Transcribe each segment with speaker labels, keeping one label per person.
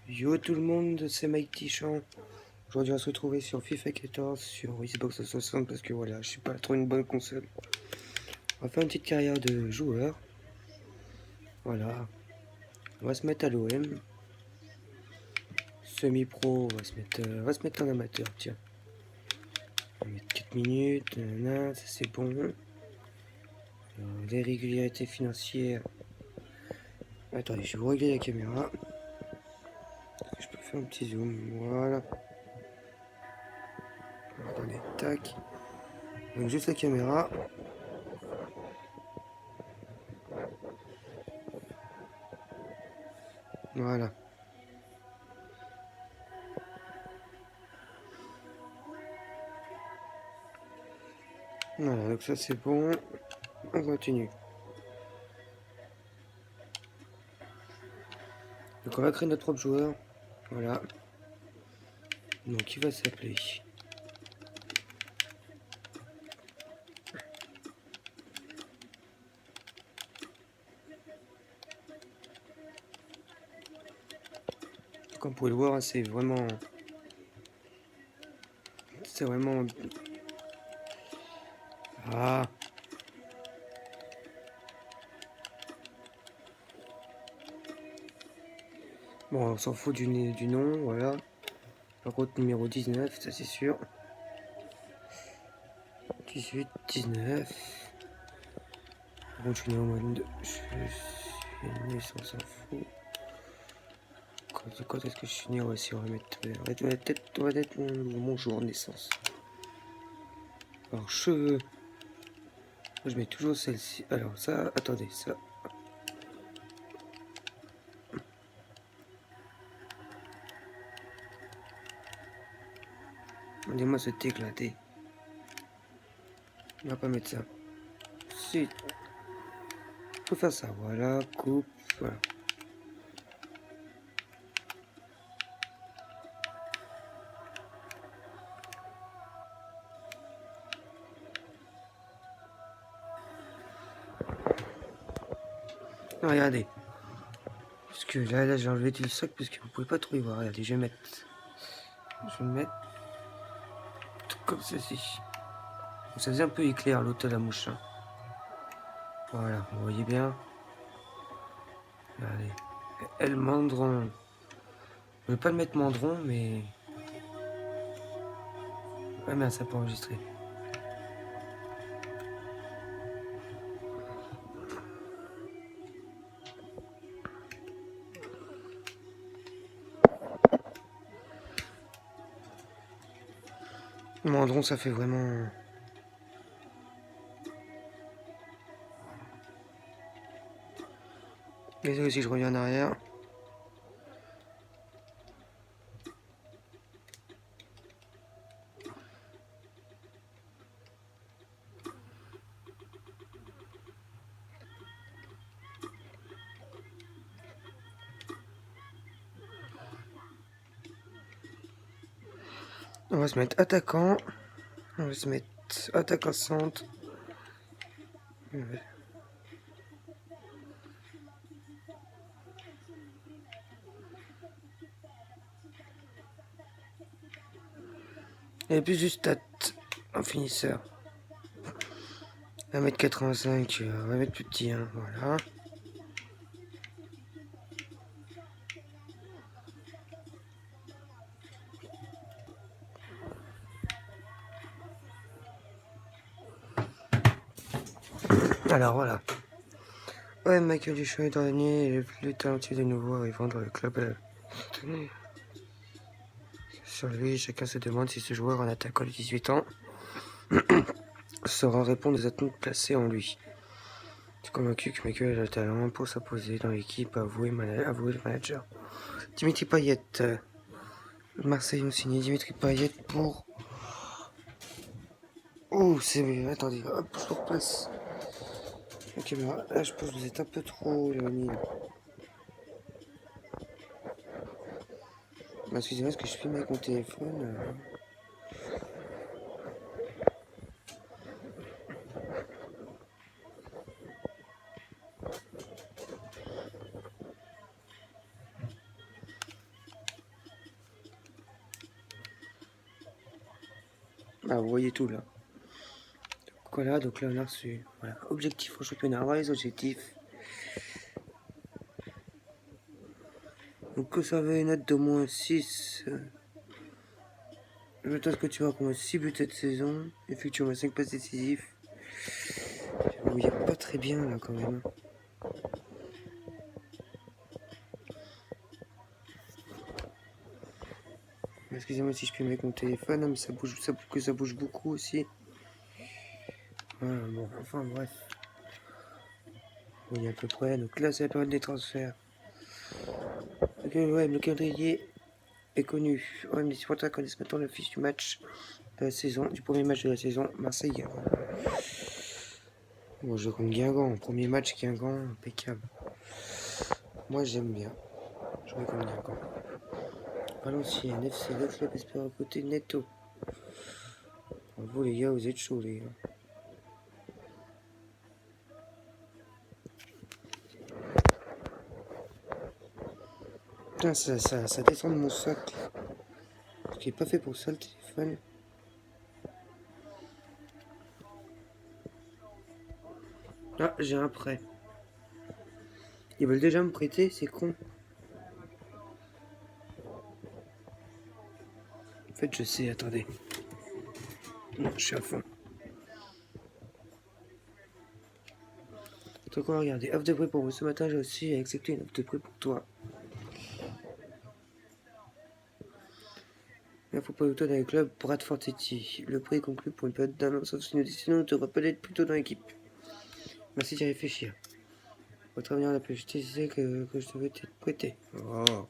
Speaker 1: Yo tout le monde, c'est Mike Tichamp. Aujourd'hui on va se retrouver sur FIFA 14 sur Xbox 360 parce que voilà, je suis pas trop une bonne console. On va faire une petite carrière de joueur. Voilà. On va se mettre à l'OM. Semi-pro, on va se mettre en amateur, tiens. On va mettre 4 minutes, nanana, ça c'est bon. Les régularités financières. Attendez, je vais vous régler la caméra. Je peux faire un petit zoom, voilà. Attendez, tac. Donc juste la caméra. Voilà. Voilà, donc ça c'est bon. On continue. Donc on va créer notre propre joueur. Voilà. Donc il va s'appeler. Comme vous pouvez le voir, c'est vraiment. C'est vraiment. Ah. Bon, on s'en fout du nom, voilà. Par contre, numéro 19, ça c'est sûr. 18, 19. Bon, je suis né au mode. Je suis né, on s'en fout. Quand est-ce que je suis né? Ouais, si on va mettre. On va mettre mon jour de naissance. Alors, cheveux. Je mets toujours celle-ci. Alors, ça, attendez, ça. Demandez-moi cet éclaté. On va pas mettre ça. Si. Faut faire ça, voilà, coupe, voilà. Regardez. Parce que là j'ai enlevé tout le sac parce que vous pouvez pas trop y voir. Regardez, je vais mettre. Je vais me mettre. Tout comme ceci. Donc, ça faisait un peu éclair l'autre à la mouche. Hein. Voilà, vous voyez bien. Regardez. Elle mandron. Je vais pas le mettre mandron, mais. Ah merde, ça peut enregistrer. Mandron, ça fait vraiment. Désolé si je reviens en arrière. On va se mettre attaquant. On va se mettre attaquant centre. Et puis juste stat en finisseur. 1m85, on va mettre plus petit, hein, voilà. Alors voilà. Ouais, Michael Duchamp est dernier et le plus talentueux de nouveau arrivant dans le club. Sur lui, chacun se demande si ce joueur en attaquant de 18 ans saura répondre aux attentes placées en lui. Je suis convaincu que Michael a le talent pour s'imposer dans l'équipe, avoué le manager. Dimitri Payet. Marseille ont signé Dimitri Payet pour. Oh, c'est mieux. Attendez, hop, je replace la caméra. Là, je pense que vous êtes un peu trop éloigné. Excusez-moi, est-ce que je filme avec mon téléphone Ah, vous voyez tout là. Voilà, donc là on a reçu. Voilà, objectif au championnat. Voilà les objectifs. Donc que ça avait une note d'au moins 6. Je m'attends à ce que tu vas pour 6 buts cette saison. Effectivement 5 passes décisives. Vous voyez pas très bien là quand même. Excusez-moi si je peux mettre mon téléphone, hein, mais ça bouge beaucoup aussi. Voilà, bon, enfin bref. On y est à peu près. Donc là c'est la période des transferts. Ok, ouais, le calendrier est connu. Ouais, les supporters connaissent maintenant le fiche du match de la saison, du premier match de la saison, Marseille. Bon, je compte Guingamp, premier match Guingamp, impeccable. Moi j'aime bien. Je compte Guingamp. Valenciennes, FC, le club espère à côté Netto. Bravo les gars, vous êtes chauds les gars. Putain, ça descend de mon socle. Ce qui est pas fait pour ça le téléphone. Ah, j'ai un prêt. Ils veulent déjà me prêter, c'est con. En fait, je sais, attendez. Non, je suis à fond. T'as quoi, regardez, offre de prêt pour vous. Ce matin, j'ai aussi accepté une offre de prêt pour toi. Il faut pas le dans le club Bradford City. Le prêt est conclu pour une période d'un an, sauf si une décision te rappelle être plutôt dans l'équipe. Merci d'y réfléchir. Votre avenir n'a plus. Je te disais que je devais te prêter. Oh.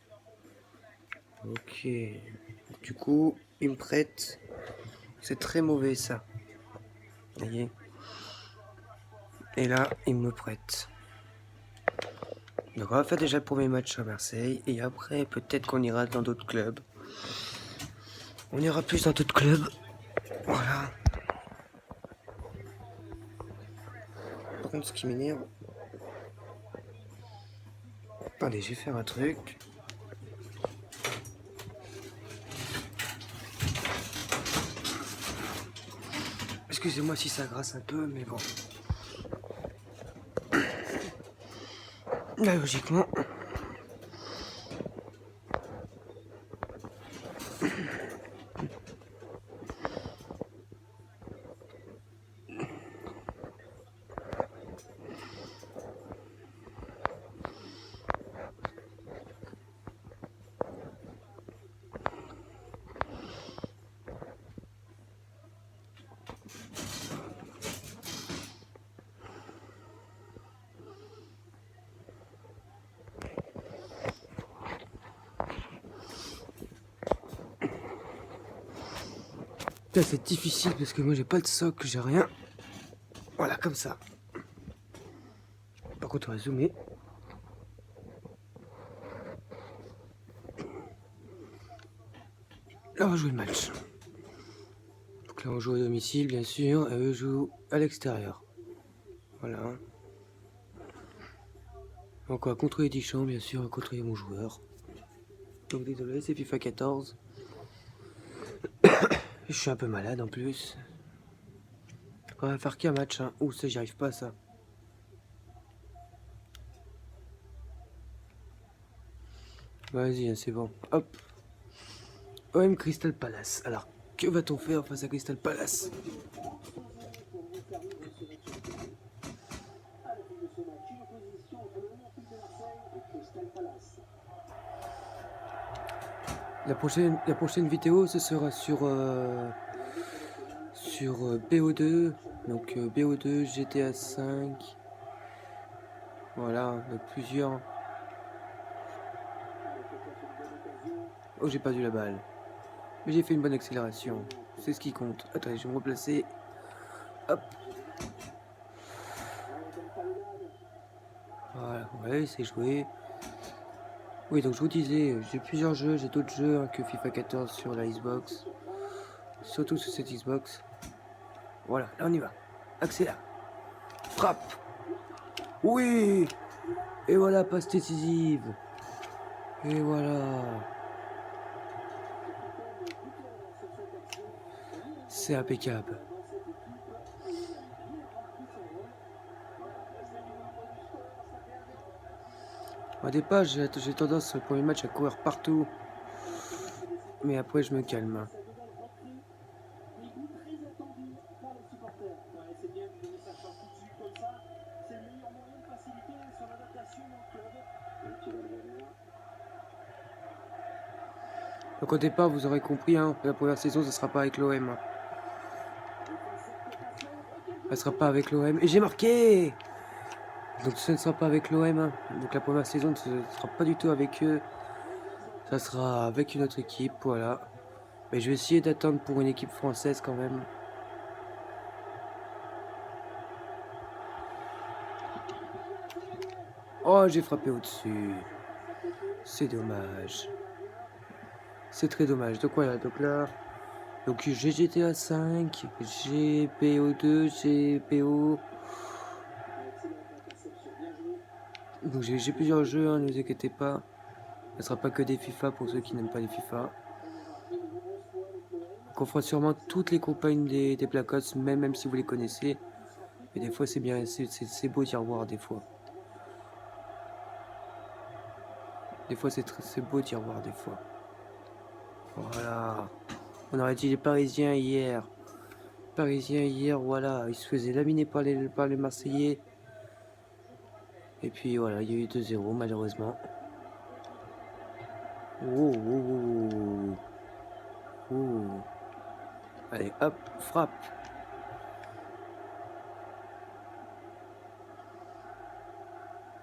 Speaker 1: Ok. Du coup, il me prête. C'est très mauvais ça. Vous voyez. Et là, il me prête. Donc on va faire déjà le premier match à Marseille. Et après, peut-être qu'on ira dans d'autres clubs. On ira plus dans d'autres clubs. Voilà. Par contre, ce qui m'énerve... Attendez, je vais faire un truc. Excusez-moi si ça grasse un peu, mais bon. Là, logiquement... C'est difficile parce que moi j'ai pas de socle, j'ai rien. Voilà, comme ça. Par contre, on va zoomer. Là, on va jouer le match. Donc là, on joue à domicile, bien sûr, et eux jouent à l'extérieur. Voilà. Donc, on va contrôler Deschamps, bien sûr, on va contrôler mon joueur. Donc, désolé, c'est FIFA 14. Je suis un peu malade en plus. On va faire qu'un match, hein. Ouh, ça, j'y arrive pas, ça. Vas-y, hein, c'est bon. Hop. OM Crystal Palace. Alors, que va-t-on faire face à Crystal Palace? La prochaine vidéo, ce sera sur BO2, donc BO2, GTA 5. Voilà, donc plusieurs. Oh, j'ai perdu la balle. Mais j'ai fait une bonne accélération. C'est ce qui compte. Attendez, je vais me replacer. Hop. Voilà, ouais, c'est joué. Oui, donc je vous disais, j'ai plusieurs jeux, j'ai d'autres jeux hein, que FIFA 14 sur la Xbox. Surtout sur cette Xbox. Voilà, là on y va. Accélère. Frappe. Oui. Et voilà, passe décisive. Et voilà. C'est impeccable. Au départ, j'ai tendance sur le premier match à courir partout. Mais après, je me calme. Donc au départ, vous aurez compris, hein, la première saison, ce sera pas avec l'OM. Elle sera pas avec l'OM. Et j'ai marqué! Donc ce ne sera pas avec l'OM. Hein. Donc la première saison ne sera pas du tout avec eux. Ça sera avec une autre équipe, voilà. Mais je vais essayer d'attendre pour une équipe française quand même. Oh, j'ai frappé au-dessus. C'est dommage. C'est très dommage. Donc voilà, donc là... Donc j'ai GTA 5, j'ai PO2, j'ai PO... Donc j'ai plusieurs jeux, hein, ne vous inquiétez pas. Ce ne sera pas que des FIFA pour ceux qui n'aiment pas les FIFA. Donc on fera sûrement toutes les campagnes des Black Ops, même si vous les connaissez. Mais des fois c'est bien, c'est beau d'y revoir des fois. Des fois c'est beau d'y revoir des fois. Voilà. On aurait dit les Parisiens hier. Parisiens hier, voilà. Ils se faisaient laminer par les Marseillais. Et puis voilà, il y a eu 2-0 malheureusement. Oh, oh, oh, oh. Allez, hop, frappe.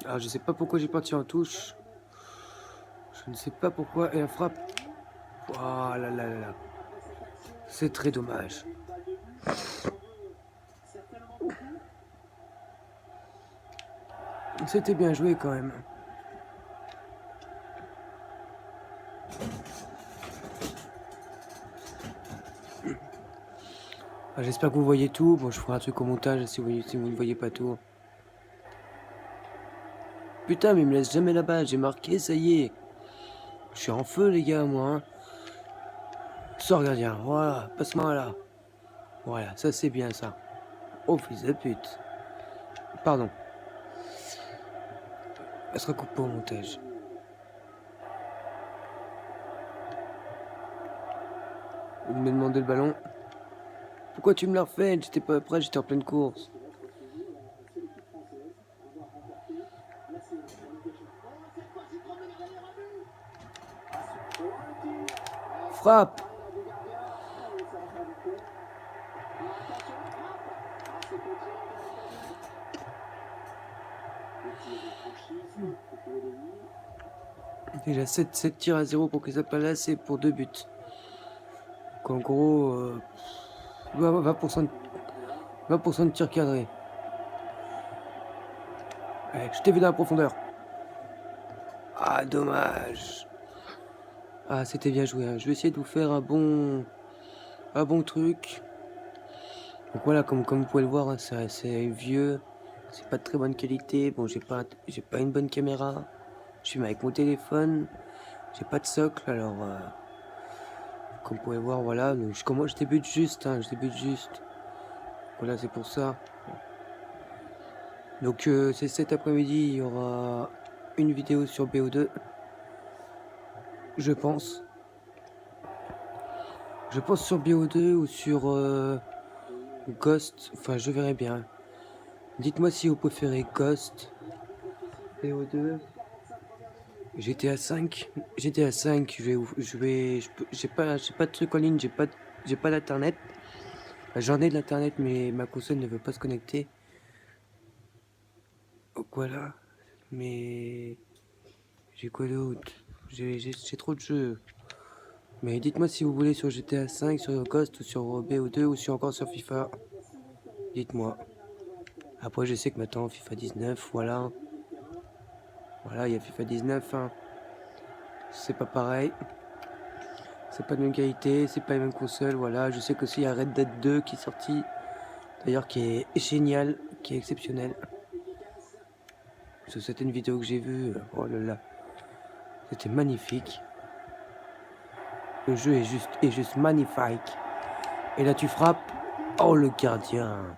Speaker 1: Alors je sais pas pourquoi j'ai parti en touche. Je ne sais pas pourquoi. Et la frappe. Oh là là là là. C'est très dommage. C'était bien joué quand même. J'espère que vous voyez tout. Bon, je ferai un truc au montage si vous ne voyez pas tout. Putain, mais il me laisse jamais la balle. J'ai marqué, ça y est. Je suis en feu, les gars, moi. Hein. Sors, gardien. Voilà, passe-moi là. Voilà, ça c'est bien ça. Oh, fils de pute. Pardon. Elle sera coupée au montage. Il m'a demandé le ballon. Pourquoi tu me l'as refait? J'étais pas prêt, j'étais en pleine course. Frappe! Déjà 7 tirs à 0 pour Crystal Palace et pour 2 buts. Donc en gros, 20% de tir cadré. Allez, je t'ai vu dans la profondeur. Ah, dommage. Ah, c'était bien joué. Hein. Je vais essayer de vous faire un bon truc. Donc voilà, comme vous pouvez le voir, hein, c'est vieux. C'est pas de très bonne qualité. Bon, j'ai pas une bonne caméra. Je filme avec mon téléphone. J'ai pas de socle, alors comme vous pouvez voir, voilà. Donc, je débute juste, hein, Voilà, c'est pour ça. Donc c'est cet après-midi, il y aura une vidéo sur BO2. Je pense. Sur BO2 ou sur Ghost. Enfin, je verrai bien. Dites-moi si vous préférez Ghost, BO2, GTA 5. GTA 5, j'ai pas de truc en ligne, j'ai pas d'internet. J'en ai de l'internet, mais ma console ne veut pas se connecter. Donc voilà. Mais j'ai quoi d'autre? J'ai trop de jeux. Mais dites-moi si vous voulez sur GTA 5, sur Ghost, ou sur BO2, ou encore sur FIFA. Dites-moi. Après, je sais que maintenant, FIFA 19, voilà. Voilà, il y a FIFA 19. Hein. C'est pas pareil. C'est pas de même qualité, c'est pas les mêmes consoles, voilà. Je sais qu'aussi il y a Red Dead 2 qui est sorti. D'ailleurs, qui est génial, qui est exceptionnel. C'était une vidéo que j'ai vue. Oh là là. C'était magnifique. Le jeu est juste magnifique. Et là tu frappes. Oh le gardien.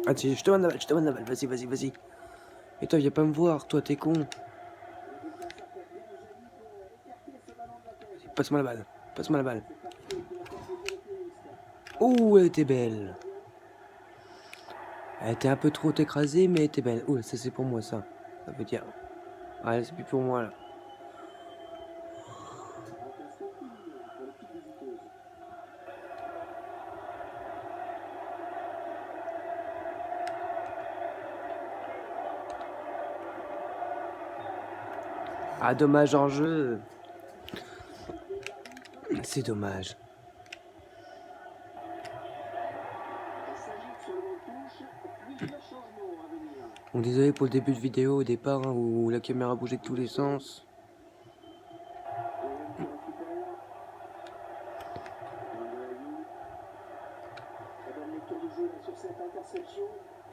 Speaker 1: Ah je te demande la balle, vas-y. Et toi viens pas me voir, toi t'es con. Passe-moi la balle. Ouh, elle était belle. Elle était un peu trop écrasée, mais elle était belle. Ouh, ça c'est pour moi ça. Ça veut dire. Ah, c'est plus pour moi là. Ah, dommage en jeu. C'est dommage. Bon, désolé pour le début de vidéo au départ hein, où la caméra bougeait de tous les sens.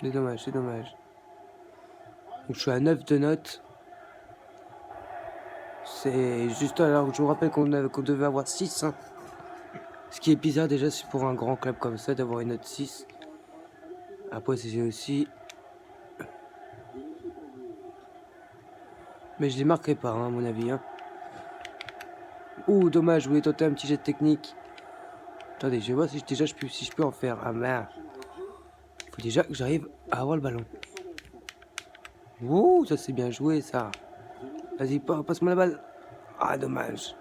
Speaker 1: C'est dommage. Donc, je suis à 9 de notes. C'est juste alors je vous rappelle qu'on devait avoir 6. Hein. Ce qui est bizarre déjà, c'est pour un grand club comme ça d'avoir une note 6. Après, c'est aussi. Mais je les marquerai pas, hein, à mon avis. Hein. Ouh, dommage, je voulais tenter un petit jet technique. Attendez, je vais voir si déjà si je peux en faire. Ah merde. Faut déjà que j'arrive à avoir le ballon. Ouh, ça c'est bien joué ça. Vas-y, passe-moi la balle. Ah, dommage.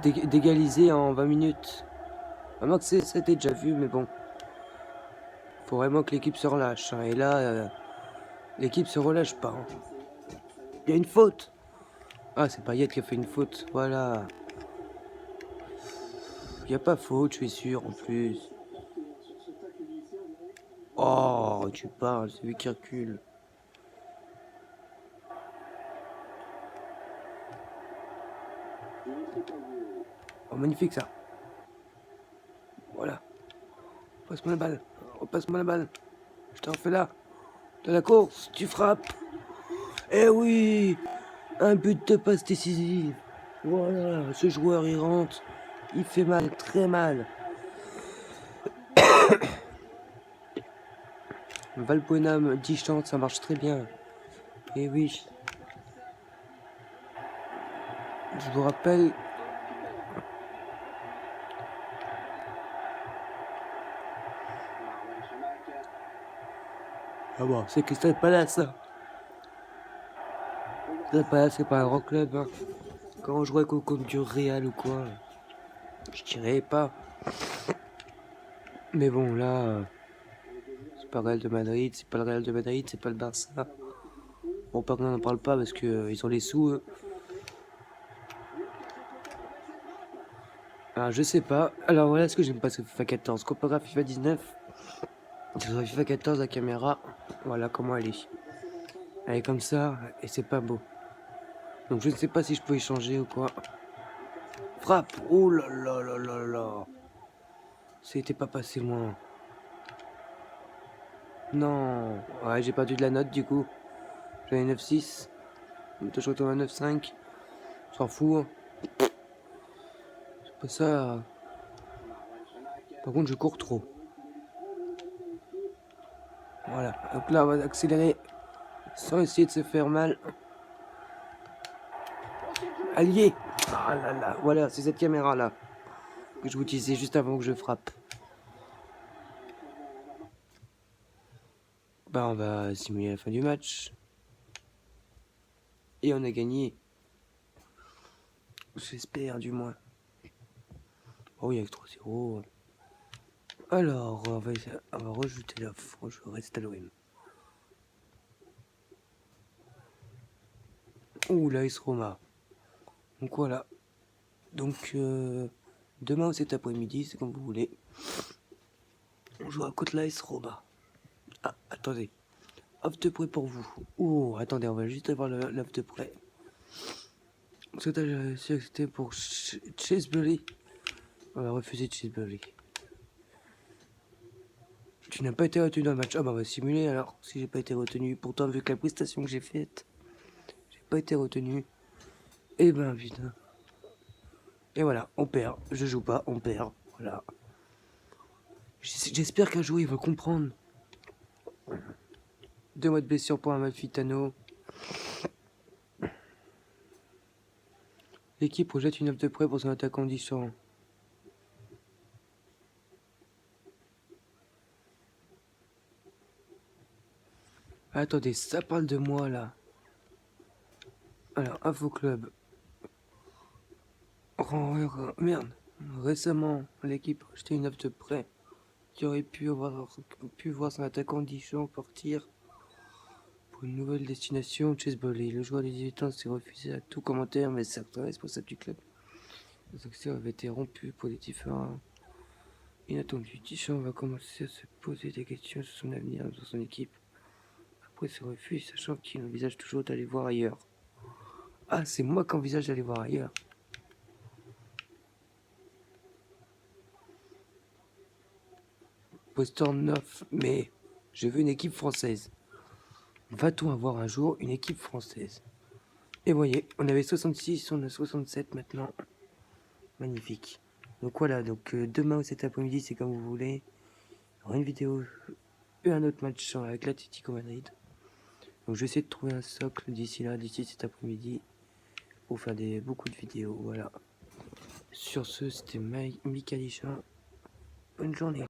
Speaker 1: D'égaliser en 20 minutes. Vraiment que c'était déjà vu, mais bon. Faut vraiment que l'équipe se relâche. Hein. Et là, l'équipe se relâche pas. Hein. Il y a une faute. Ah, c'est Payet qui a fait une faute. Voilà. Il n'y a pas faute, je suis sûr, en plus. Oh, tu parles, c'est lui qui recule. Oh, magnifique ça. Voilà. Passe-moi la balle. Oh, passe-moi la balle. Je t'en fais là. De la course, tu frappes. Eh oui, un but de passe décisive. Voilà, ce joueur il rentre. Il fait mal, très mal. Valbuena dit chante, ça marche très bien. Eh oui. Je vous rappelle. Ah bon, c'est Crystal Palace ça. Crystal Palace c'est pas un grand club. Hein. Quand on jouait contre du Real ou quoi, je dirais pas. Mais bon là, c'est pas le Real de Madrid, c'est pas le Real de Madrid, c'est pas le Barça. Bon, par contre, on n'en parle pas parce que ils ont les sous. Eux. Alors, je sais pas. Alors voilà ce que j'aime pas sur FIFA 14. Comparé à FIFA 19, sur FIFA 14, la caméra, voilà comment elle est. Elle est comme ça et c'est pas beau. Donc je ne sais pas si je peux y changer ou quoi. Frappe. Oh là là là là là. C'était pas passé loin. Non. Ouais, j'ai perdu de la note du coup. J'avais 9,6. Je retourne à 9,5. S'en fout. Hein. C'est pas ça. Par contre, je cours trop. Voilà. Donc là, on va accélérer sans essayer de se faire mal. Allié. Ah là là. Voilà, c'est cette caméra là que je vous disais juste avant que je frappe. Bah, on va simuler la fin du match. Et on a gagné. J'espère du moins. Oh, il y a que 3-0. Alors, on va rajouter l'offre. Je reste à l'OM. Ouh, l'AS Roma. Donc voilà. Donc, demain ou cet après-midi, c'est comme vous voulez. On joue à contre l'AS Roma. Ah, attendez. Offre de prêt pour vous. Oh, attendez, on va juste avoir l'offre de prêt. C'était pour Cheeseberry. On va refuser Cheeseberry. Tu n'as pas été retenu dans le match. Ah bah on va simuler alors, si j'ai pas été retenu. Pourtant, vu que la prestation que j'ai faite, j'ai pas été retenu. Et ben putain. Et voilà, on perd. Je joue pas, on perd. Voilà. J'espère qu'un jour il va comprendre. 2 mois de blessure pour Amalfitano. L'équipe projette une offre de prêt pour son attaquant différent. Attendez, ça parle de moi là. Alors, Info Club. Merde. Récemment, l'équipe a acheté une offre de prêt qui aurait pu voir son attaquant Dijon partir pour une nouvelle destination, Chesbolly. Le joueur de 18 ans s'est refusé à tout commentaire, mais certains responsables du club, les accès avaient été rompus pour des différents inattendus. Dijon va commencer à se poser des questions sur son avenir dans son équipe. Après ce refus, sachant qu'il envisage toujours d'aller voir ailleurs. Ah, c'est moi qui envisage d'aller voir ailleurs. Poster 9, mais je veux une équipe française. Va-t-on avoir un jour une équipe française? Et voyez, on avait 66, on a 67 maintenant. Magnifique. Donc voilà, donc demain ou cet après-midi, c'est comme vous voulez. Il y aura une vidéo et un autre match avec l'Atlético Madrid. Donc je vais essayer de trouver un socle d'ici là, d'ici cet après-midi, pour faire beaucoup de vidéos. Voilà. Sur ce, c'était Mika Lisha. Bonne journée.